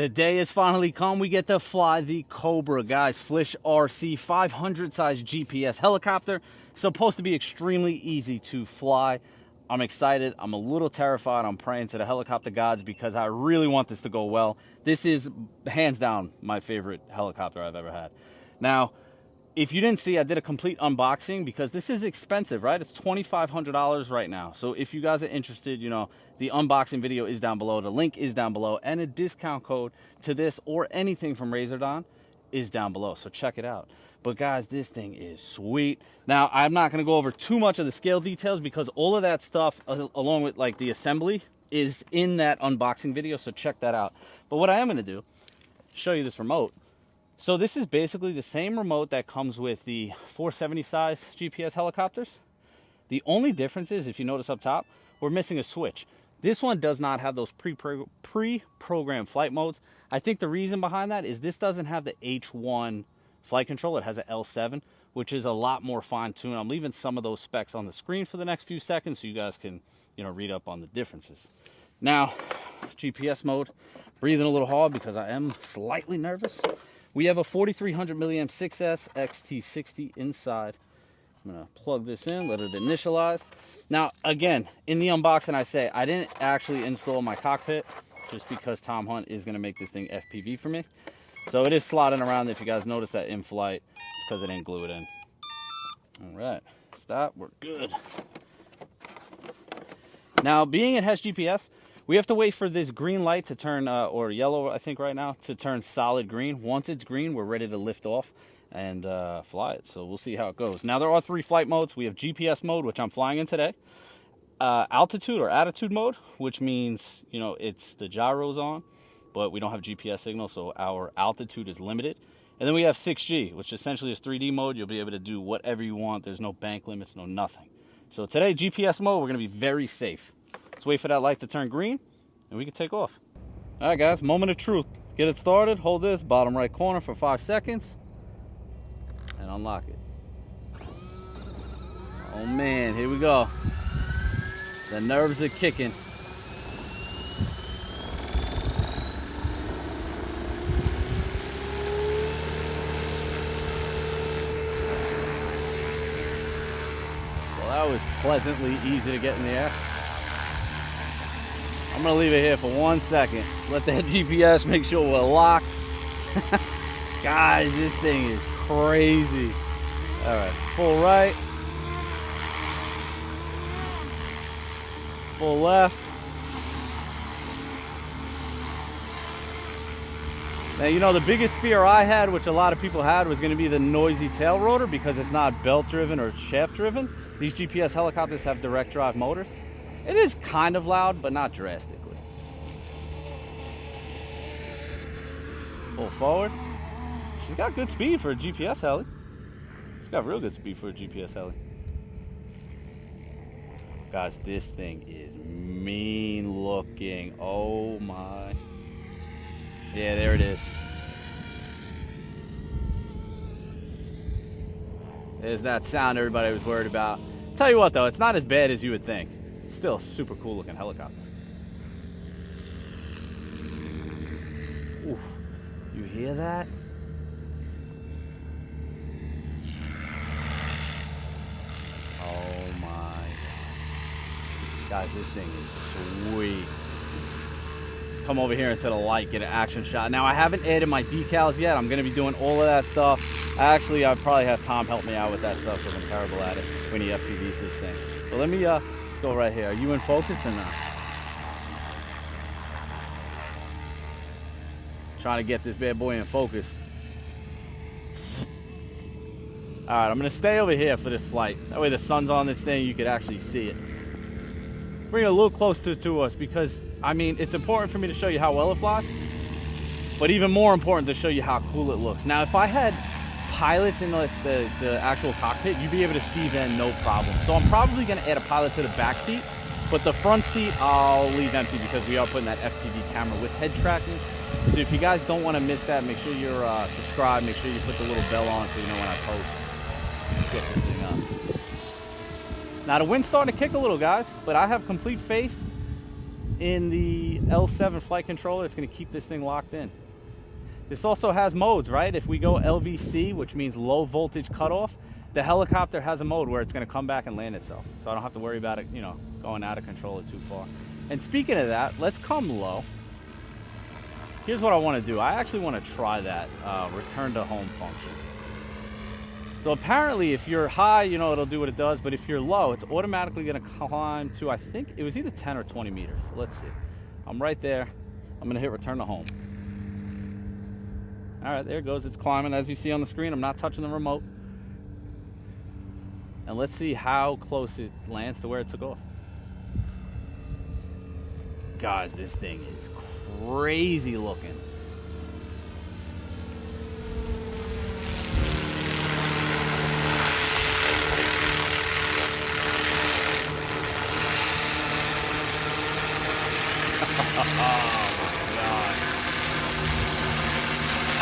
The day has finally come. We get to fly the Cobra, guys. FLISHRC 500 size GPS helicopter. Supposed to be extremely easy to fly. I'm excited. I'm a little terrified. I'm praying to the helicopter gods because I really want this to go well. This is hands down my favorite helicopter I've ever had. Now, if you didn't see, I did a complete unboxing because this is expensive, right? It's $2,500 right now. So if you guys are interested, you know, the unboxing video is down below. The link is down below. And a discount code to this or anything from Razordon is down below. So check it out. But guys, this thing is sweet. Now, I'm not going to go over too much of the scale details because all of that stuff, along with like the assembly, is in that unboxing video. So check that out. But what I am going to do, show you this remote. So this is basically the same remote that comes with the 470 size GPS helicopters. The only difference is, if you notice up top, we're missing a switch. This one does not have those pre-programmed flight modes. I think the reason behind that is this doesn't have the H1 flight control. It has an L7, which is a lot more fine-tuned. I'm leaving some of those specs on the screen for the next few seconds so you guys can, you know, read up on the differences. Now, GPS mode, breathing a little hard because I am slightly nervous. We have a 4300 milliamp 6S XT60 inside. I'm gonna plug this in, let it initialize. Now, again, in the unboxing, I say I didn't actually install my cockpit just because Tom Hunt is gonna make this thing FPV for me. So it is slotting around. If you guys notice that in flight, it's because I didn't glue it in. All right, stop, we're good. Now, being it has GPS, we have to wait for this green light to turn, or yellow, I think right now, to turn solid green. Once it's green, we're ready to lift off and fly it. So we'll see how it goes. Now, there are 3 flight modes. We have GPS mode, which I'm flying in today. Altitude or attitude mode, which means, you know, it's the gyros on, but we don't have GPS signal, so our altitude is limited. And then we have 6G, which essentially is 3D mode. You'll be able to do whatever you want. There's no bank limits, no nothing. So today, GPS mode, we're going to be very safe. Let's wait for that light to turn green, and we can take off. All right, guys, moment of truth. Get it started. Hold this bottom right corner for 5 seconds, and unlock it. Oh, man, here we go. The nerves are kicking. Well, that was pleasantly easy to get in the air. I'm gonna leave it here for 1 second. Let that GPS make sure we're locked. Guys, this thing is crazy. All right, full right. Full left. Now, you know, the biggest fear I had, which a lot of people had, was gonna be the noisy tail rotor because it's not belt driven or shaft driven. These GPS helicopters have direct drive motors. It is kind of loud, but not drastically. Pull forward. She's got good speed for a GPS heli. She's got real good speed for a GPS heli. Guys, this thing is mean looking. Oh my. Yeah, there it is. There's that sound everybody was worried about. Tell you what though, it's not as bad as you would think. Still a super cool looking helicopter. Ooh, you hear that? Oh my. Guys, this thing is sweet. Let's come over here into the light, get an action shot. Now, I haven't added my decals yet. I'm gonna be doing all of that stuff. Actually, I'll probably have Tom help me out with that stuff because I'm terrible at it when he FPVs this thing. So let me, go right here. Are you in focus or not? Trying to get this bad boy in focus. All right, I'm gonna stay over here for this flight. That way the sun's on this thing, you could actually see it. Bring it a little closer to us because, I mean, it's important for me to show you how well it flies, but even more important to show you how cool it looks. Now, if I had pilots in like the actual cockpit, you'd be able to see then no problem. So I'm probably gonna add a pilot to the back seat, but the front seat I'll leave empty because we are putting that FPV camera with head tracking. So if you guys don't want to miss that, make sure you're subscribed, make sure you put the little bell on so you know when I post. Get this thing up. Now the wind's starting to kick a little, guys, but I have complete faith in the L7 flight controller. It's going to keep this thing locked in. This also has modes, right? If we go LVC, which means low voltage cutoff, the helicopter has a mode where it's going to come back and land itself. So I don't have to worry about it, you know, going out of control too far. And speaking of that, let's come low. Here's what I want to do. I actually want to try that return to home function. So apparently if you're high, you know, it'll do what it does. But if you're low, it's automatically going to climb to, I think it was either 10 or 20 meters. So let's see. I'm right there. I'm going to hit return to home. All right, there it goes. It's climbing. As you see on the screen, I'm not touching the remote. And let's see how close it lands to where it took off. Guys, this thing is crazy looking.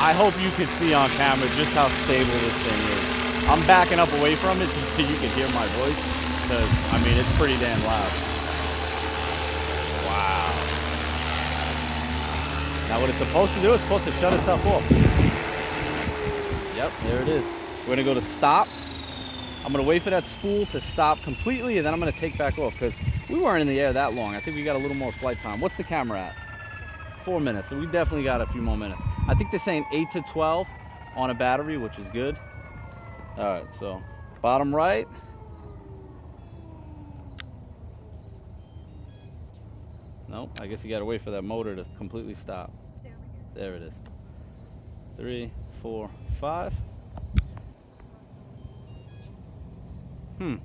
I hope you could see on camera just how stable this thing is. I'm backing up away from it just so you can hear my voice, because, I mean, it's pretty damn loud. Wow. Now what it's supposed to do, it's supposed to shut itself off. Yep, there it is. We're going to go to stop. I'm going to wait for that spool to stop completely, and then I'm going to take back off, because we weren't in the air that long. I think we got a little more flight time. What's the camera at? 4 minutes, so we definitely got a few more minutes. I think they're saying 8 to 12 on a battery, which is good. All right, so bottom right. Nope, I guess you gotta wait for that motor to completely stop. There it is. 3, 4, 5.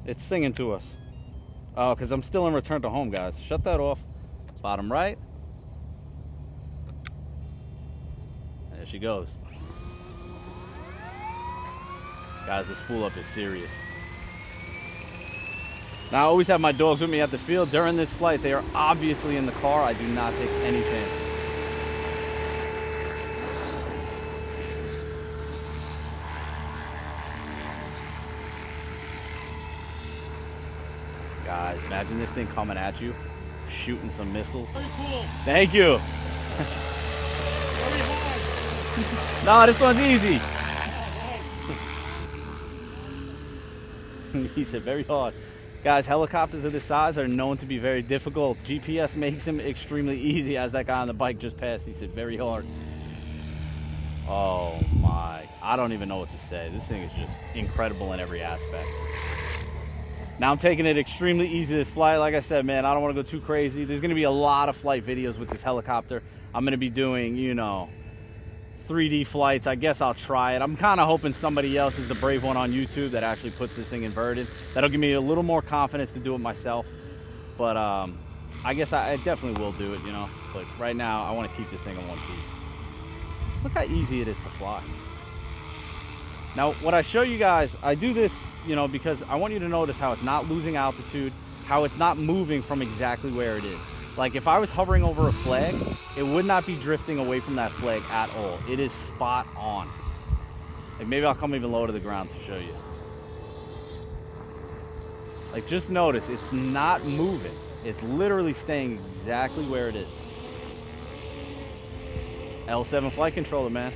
It's singing to us. Oh, because I'm still in return to home, guys. Shut that off. Bottom right. There she goes. Guys, the spool up is serious. Now, I always have my dogs with me at the field. During this flight, they are obviously in the car. I do not take any chances. Guys, imagine this thing coming at you, shooting some missiles. Very cool. Thank you. No, this one's easy. He said very hard. Guys, helicopters of this size are known to be very difficult. GPS makes them extremely easy, as that guy on the bike just passed. He said very hard. Oh my, I don't even know what to say. This thing is just incredible in every aspect. Now I'm taking it extremely easy this flight. Like I said, man, I don't want to go too crazy. There's going to be a lot of flight videos with this helicopter. I'm going to be doing, you know, 3D flights. I guess I'll try it. I'm kind of hoping somebody else is the brave one on YouTube that actually puts this thing inverted. That'll give me a little more confidence to do it myself. But I guess I definitely will do it, you know. But right now, I want to keep this thing in one piece. Just look how easy it is to fly. Now, what I show you guys, I do this, you know, because I want you to notice how it's not losing altitude, how it's not moving from exactly where it is. Like if I was hovering over a flag, it would not be drifting away from that flag at all. It is spot on. Like maybe I'll come even lower to the ground to show you. Like just notice, it's not moving. It's literally staying exactly where it is. L7 flight controller, man.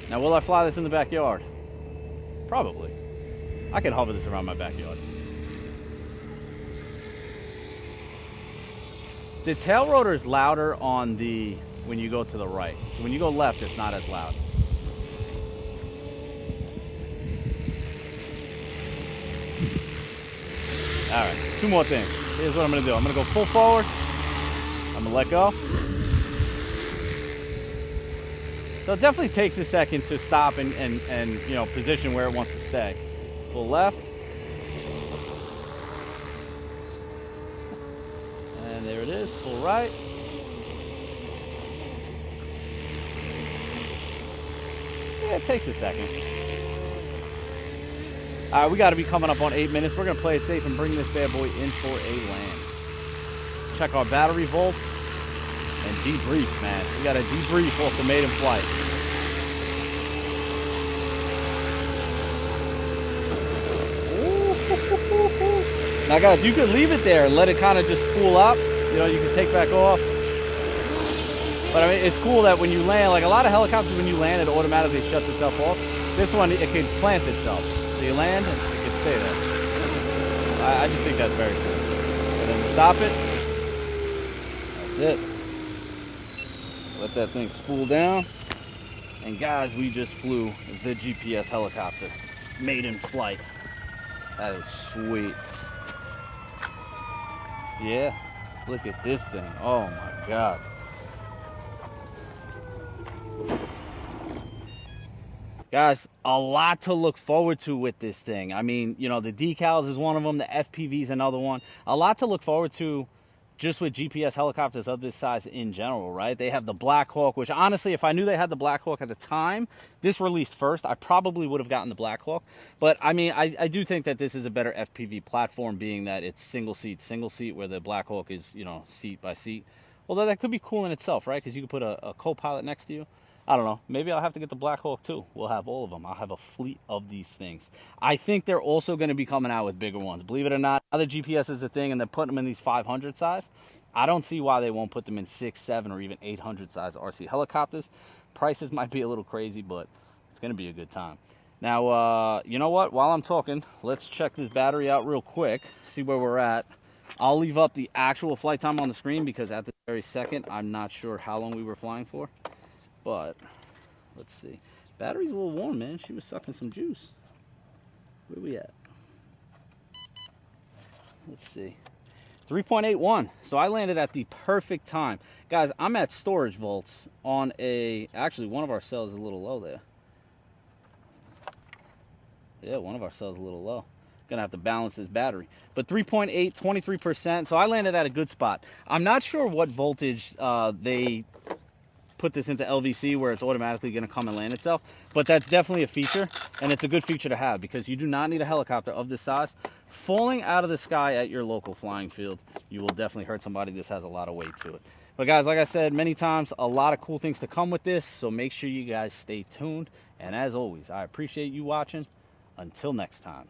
Now, will I fly this in the backyard? Probably. I can hover this around my backyard. The tail rotor is louder on the when you go to the right. So when you go left, it's not as loud. All right, 2 more things. Here's what I'm gonna do. I'm gonna go full forward. I'm gonna let go. So it definitely takes a second to stop and you know, position where it wants to stay. Full left. And there it is, full right. Yeah, it takes a second. All right, we got to be coming up on 8 minutes. We're going to play it safe and bring this bad boy in for a land. Check our battery volts and debrief, man. We got to debrief off the maiden flight. Ooh. Now guys, you could leave it there and let it kind of just spool up. You know, you can take back off. But I mean, it's cool that when you land, like a lot of helicopters, when you land, it automatically shuts itself off. This one, it can plant itself. So you land, and it can stay there. I just think that's very cool. And then to stop it, that's it. Let that thing spool down. And guys, we just flew the GPS helicopter. Maiden flight. That is sweet. Yeah, look at this thing. Oh my God. Guys, a lot to look forward to with this thing. I mean, you know, the decals is one of them. The FPV is another one. A lot to look forward to just with GPS helicopters of this size in general, right? They have the Black Hawk, which honestly, if I knew they had the Black Hawk at the time this released first, I probably would have gotten the Black Hawk. But I mean, I do think that this is a better FPV platform, being that it's single seat, where the Black Hawk is, you know, seat by seat. Although that could be cool in itself, right? Because you could put a co-pilot next to you. I don't know. Maybe I'll have to get the Black Hawk too. We'll have all of them. I'll have a fleet of these things. I think they're also going to be coming out with bigger ones. Believe it or not, now the GPS is a thing and they're putting them in these 500 size. I don't see why they won't put them in 6, 7, or even 800 size RC helicopters. Prices might be a little crazy, but it's going to be a good time. Now, you know what? While I'm talking, let's check this battery out real quick, see where we're at. I'll leave up the actual flight time on the screen because at the very second, I'm not sure how long we were flying for. But let's see. Battery's a little warm, man. She was sucking some juice. Where we at? Let's see. 3.81. So I landed at the perfect time. Guys, I'm at storage volts on actually one of our cells is a little low there. Yeah, one of our cells is a little low. Gonna have to balance this battery. But 3.8, 23%. So I landed at a good spot. I'm not sure what voltage they put this into LVC where it's automatically going to come and land itself, but that's definitely a feature, and it's a good feature to have because you do not need a helicopter of this size falling out of the sky at your local flying field. You will definitely hurt somebody. This has a lot of weight to it. But guys, like I said many times, a lot of cool things to come with this, so make sure you guys stay tuned. And as always, I appreciate you watching. Until next time.